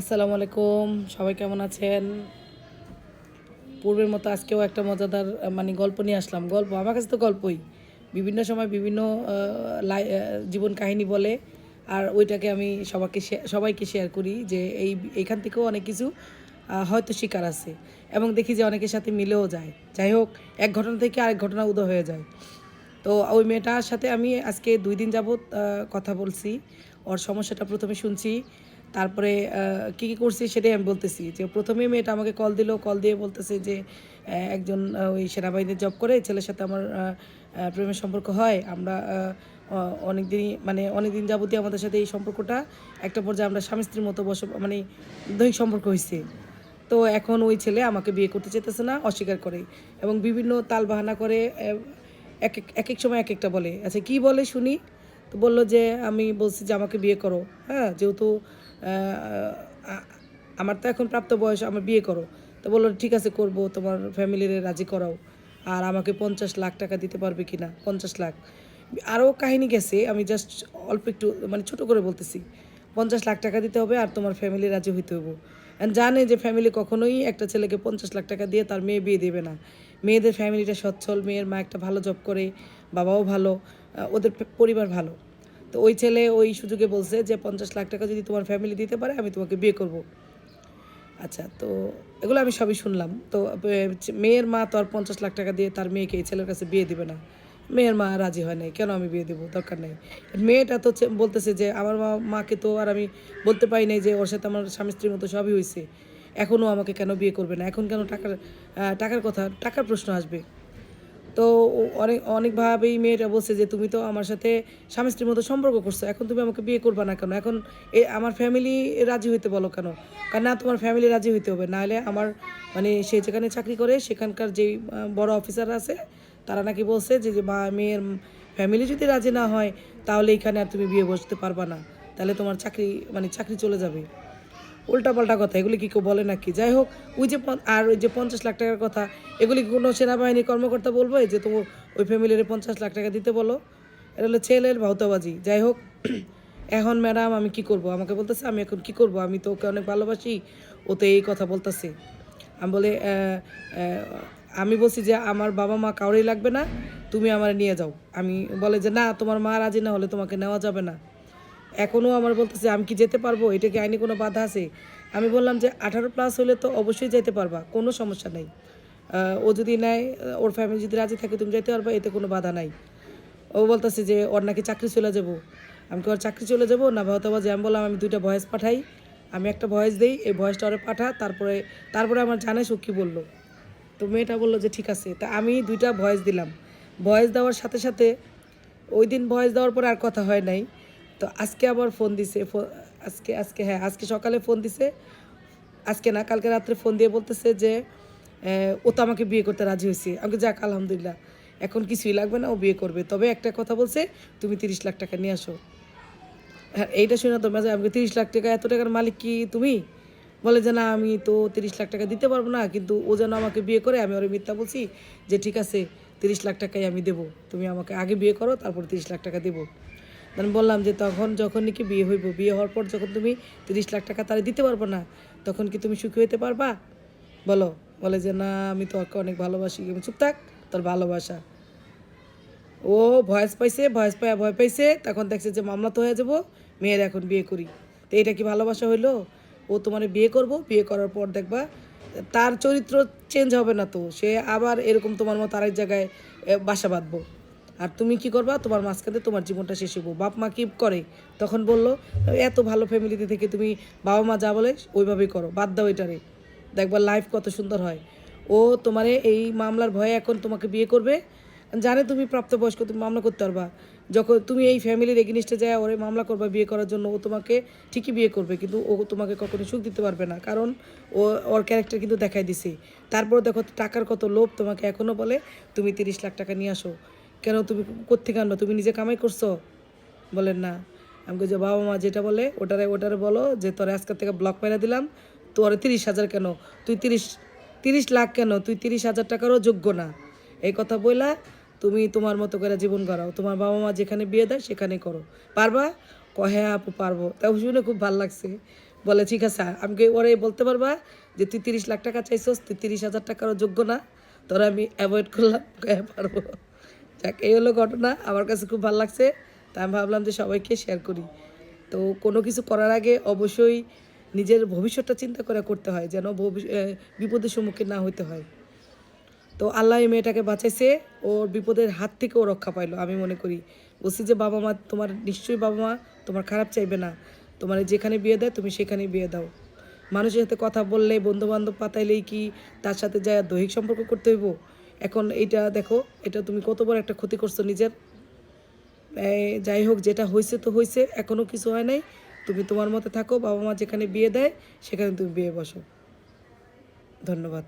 আসসালামু আলাইকুম, সবাই কেমন আছেন? পূর্বের মতো আজকেও একটা মজাদার মানে গল্প নিয়ে আসলাম। গল্প আমার কাছে তো গল্পই। বিভিন্ন সময় বিভিন্ন জীবন কাহিনী বলে। আর ওইটাকে আমি সবাইকে শেয়ার করি যে এইখান থেকেও অনেক কিছু হয়তো শিকার আছে। এবং দেখি যে অনেকের সাথে মিলেও যায়। যাই হোক, এক ঘটনা থেকে আরেক ঘটনা উদয় হয়ে যায়। তো ওই মেয়েটার সাথে আমি আজকে ২ দিন যাবৎ কথা বলছি। ওর সমস্যাটা ১ম এ শুনছি। তারপরে কী করছি সেটাই আমি বলতেছি। যে ১ম এই মেয়েটা আমাকে কল দিল। কল দিয়ে বলতেছে যে একজন ওই সেনাবাহিনীতে জব করে ছেলের সাথে আমার প্রেমের সম্পর্ক হয়। আমরা অনেকদিনই মানে অনেকদিন যাবতীয় আমাদের সাথে এই সম্পর্কটা একটা পর্যায়ে আমরা স্বামী-স্ত্রীর মতো মানে দৈহিক সম্পর্ক হইছে। তো এখন ওই ছেলে আমাকে বিয়ে করতে চাইতেছে না, অস্বীকার করে এবং বিভিন্ন তালবাহানা করে একেক সময় একেকটা বলে। আচ্ছা কী বলে শুনি? তো বলল যে, "আমি বলছি যে আমাকে বিয়ে করো। হ্যাঁ? যেহেতু আ আ আমার তো এখন প্রাপ্ত বয়স, আমার বিয়ে করো।" তো বলল, "ঠিক আছে করব, তোমার ফ্যামিলিরে রাজি করাও। আর আমাকে ৫০,০০,০০০ টাকা দিতে পারবে কিনা?" ৫০,০০,০০০। আরও কাহিনী গেছে, আমি জাস্ট অল্প একটু মানে ছোট করে বলতেছি। ৫০,০০,০০০ টাকা দিতে হবে আর তোমার ফ্যামিলি রাজি হইতে হইব। জানে যে ফ্যামিলি কখনোই একটা ছেলেকে ৫০,০০,০০০ টাকা দিয়ে তার মেয়ে বিয়ে দেবে না। মেয়েদের ফ্যামিলিটা সচ্ছল, মেয়ের মা একটা ভালো জব করে, বাবাও ভালো, ওদের পরিবার ভালো। তো ওই ছেলে ওই সুযোগে বলছে যে ৫০,০০,০০০ টাকা যদি তোমার ফ্যামিলি দিতে পারে আমি তোমাকে বিয়ে করব। আচ্ছা, তো এগুলো আমি সবই শুনলাম। তো মেয়ের মা তো আর ৫০,০০,০০০ টাকা দিয়ে তার মেয়েকে এই ছেলের কাছে বিয়ে দিবে না। মেয়ের মা রাজি হয় নাই। কেন আমি বিয়ে দেব? দরকার নাই। মেয়েটা তো বলতেছে যে আমার মাকে তো আর আমি বলতে পারি নাই যে ওর সাথে আমার স্বামী-স্ত্রীর মতো সবই হইছে। এখনও আমাকে কেন বিয়ে করবে না? এখন কেন টাকার কথা, টাকার প্রশ্ন আসবে? তো অনেকভাবেই মেয়েটা বলছে যে, "তুমি তো আমার সাথে স্বামী-স্ত্রীর মতো সম্পর্ক করছো। এখন তুমি আমাকে বিয়ে করবা না কেন? এখন আমার ফ্যামিলি রাজি হইতে বলো কেন?" না তোমার ফ্যামিলি রাজি হইতে হবে। নাহলে আমার মানে সে যেখানে চাকরি করে সেখানকার যেই বড় অফিসাররা আছে তারা নাকি বলছে যে মেয়ের ফ্যামিলি যদি রাজি না হয় তাহলে এখানে আর তুমি বিয়ে বসতে পারবা না। তাহলে তোমার চাকরি চলে যাবে। উল্টাপাল্টা কথা, এগুলি কি কেউ বলে নাকি? যাই হোক, ওই যে আর ওই যে ৫০,০০,০০০ টাকার কথা, এগুলি কি কোনো সেনাবাহিনীর কর্মকর্তা বলবে যে তোমার ওই ফ্যামিলিরে ৫০,০০,০০০ টাকা দিতে বলো? এটা হলো ছেলের ভাউতাবাজি। যাই হোক, এখন ম্যাডাম আমি কি করব? আমাকে বলতেছে আমি এখন কি করব? আমি তো ওকে অনেক ভালোবাসি। ও তো এই কথা বলতেছে। আমি বলি আমি বলছি যে আমার বাবা-মা কাউরই লাগবে না। তুমি আমারে নিয়ে যাও। আমি বলে যে, "না তোমার মা রাজি না হলে তোমাকে নেওয়া যাবে না।" এখনও আমার বলতেছে, "আমি কি যেতে পারবো? এটা কি আইনি কোনো বাধা আছে?" আমি বললাম যে, "18 প্লাস হলে তো অবশ্যই যাইতে পারবা। কোনো সমস্যা নাই। ও যদি নেয়, ওর ফ্যামিলি যদি রাজি থাকে তুমি যাইতে পারবা, এতে কোনো বাধা নাই।" ও বলতেছে যে, "ওর নাকি চাকরি চলে যাবো।" আমি কি ওর চাকরি চলে যাবো না ভাওতাবাজি? আমি বললাম, "আমি ২ টা ভয়েস পাঠাই। আমি একটা ভয়েস দেই, এই ভয়েসটা ওরে পাঠা। তারপরে আমার জানাইস ও কী বলল।" তো মেয়েটা বলল যে, "ঠিক আছে।" তা আমি ২ টা ভয়েস দিলাম। ভয়েস দেওয়ার সাথে, সাথে ওইদিন ভয়েস দেওয়ার পরে আর কথা হয় নাই। তো আজকে আবার ফোন দিছে। আজকে সকালে ফোন দিছে। আজকে না, কালকে রাত্রে ফোন দিয়ে বলতেছে যে, "ও তো আমাকে বিয়ে করতে রাজি হইছে।" আমি বলি, "যাক আলহামদুলিল্লাহ। এখন কিছুই লাগবে না, ও বিয়ে করবে। তবে একটা কথা বলছে, তুমি ৩০,০০,০০০ টাকা নিয়ে আসো।" হ্যাঁ, এইটা শুনে তো মেজাজ, আমি কই, "৩০,০০,০০০ টাকা, এত টাকার মালিক কি তুমি?" বলে যে, "না, আমি তো ৩০,০০,০০০ টাকা দিতে পারব না। কিন্তু ও যেন আমাকে বিয়ে করে।" আমি ওরে মিথ্যা বলছি যে, "ঠিক আছে, ৩০,০০,০০০ টাকাই আমি দেবো। তুমি আমাকে আগে বিয়ে করো, তারপর ৩০,০০,০০০ টাকা দেবো।" আমি বললাম যে, যখন নাকি বিয়ে হইব, বিয়ে হওয়ার পর যখন তুমি ৩০,০০,০০০ টাকা তারে দিতে পারবা না, তখন কি তুমি সুখী হইতে পারবা? বলো। বলে যে, "না, আমি তো ওকে অনেক ভালোবাসি।" আমি, "চুপ থাক, তোর ভালোবাসা।" ও ভয়েস পাইছে, ভয়েস পাইয়া ভয় পাইছে। তখন দেখছে যে মামলা তো হয়ে যাব, মেয়ের এখন বিয়ে করি। তো এটা কি ভালোবাসা হইলো? ও তোমারে বিয়ে করব, বিয়ে করার পর দেখবা তার চরিত্র চেঞ্জ হবে না তো। সে আবার এরকম তোমার মতো আরেক জায়গায় বাসা বাঁধবো। আর তুমি কি করবা? তোমার মাঝখানে তোমার জীবনটা শেষ হইব। বাপ-মা কি করে? তখন বলল, "এত ভালো ফ্যামিলিতে থেকে তুমি বাবা-মা যা বলে ওইভাবেই করো। বাদ দাও এটারে। দেখবা লাইফ কত সুন্দর হয়।" ও তোমারে এই মামলার ভয়ে এখন তোমাকে বিয়ে করবে। জানে তুমি প্রাপ্তবয়স্ক, তুমি মামলা করতে পারবা। যখন তুমি এই ফ্যামিলির এগেইনস্টে যায়া ওরে মামলা করবা বিয়ে করার জন্য, ও তোমাকে ঠিকই বিয়ে করবে। কিন্তু ও তোমাকে কখনোই সুখ দিতে পারবে না। কারণ ওর ক্যারেক্টার কিন্তু দেখাই দিছে। তারপরে দেখো টাকার কত লোভ, তোমাকে এখনও বলে, "তুমি ৩০,০০,০০০ টাকা নিয়ে আসো।" কেন তুমি কোত্থেকে আনবা? তুমি নিজে কামাই করছো? বলেন, "না।" আমি কই যে, "বাবা-মা যেটা বলে ওটারে বলো যে, তোরে আজকের থেকে ব্লক মাইরা দিলাম। তোরে ৩০,০০০ কেন? তুই ৩০,০০,০০০ কেন? তুই ৩০,০০০ টাকারও যোগ্য না।" এই কথা বইলা তুমি তোমার মতো করে জীবন গড়াও। তোমার বাবা-মা যেখানে বিয়ে দেয় সেখানেই করো। পারবা? কয়, "হ্যাঁ আপু পারবো।" তাও শুনে খুব ভাল লাগছে। বলে ঠিক আছে, আমি ওরে বলতে পারবা যে তুই 30 লাখ টাকা চাইছস, তুই 30,000 টাকারও যোগ্য না, তোরা আমি অ্যাভয়েড করলাম, পারবো। যাক, এই হলো ঘটনা, আমার কাছে খুব ভালো লাগছে, তা আমি ভাবলাম যে সবাইকে শেয়ার করি। তো কোনো কিছু করার আগে অবশ্যই নিজের ভবিষ্যৎটা চিন্তা করে করতে হয়, যেন বিপদের সম্মুখীন না হতে হয়। তো আল্লাহ এই মেয়েটাকে বাঁচাইছে, ওর বিপদের হাত থেকেও রক্ষা পাইলো আমি মনে করি। বলছি যে বাবা মা তোমার, নিশ্চয়ই বাবা মা তোমার খারাপ চাইবে না, তোমার যেখানে বিয়ে দেয় তুমি সেখানেই বিয়ে দাও। মানুষের সাথে কথা বললে, বন্ধুবান্ধব পাতাইলেই কি তার সাথে যায় দৈহিক সম্পর্ক করতে হইব? এখন এইটা দেখো, এটা তুমি কত বড় একটা ক্ষতি করছো নিজের। যাই হোক, যেটা হয়েছে তো হয়েছে, এখনও কিছু হয় নাই। তুমি তোমার মতে থাকো, বাবা মা যেখানে বিয়ে দেয় সেখানে তুমি বিয়ে বসো। ধন্যবাদ।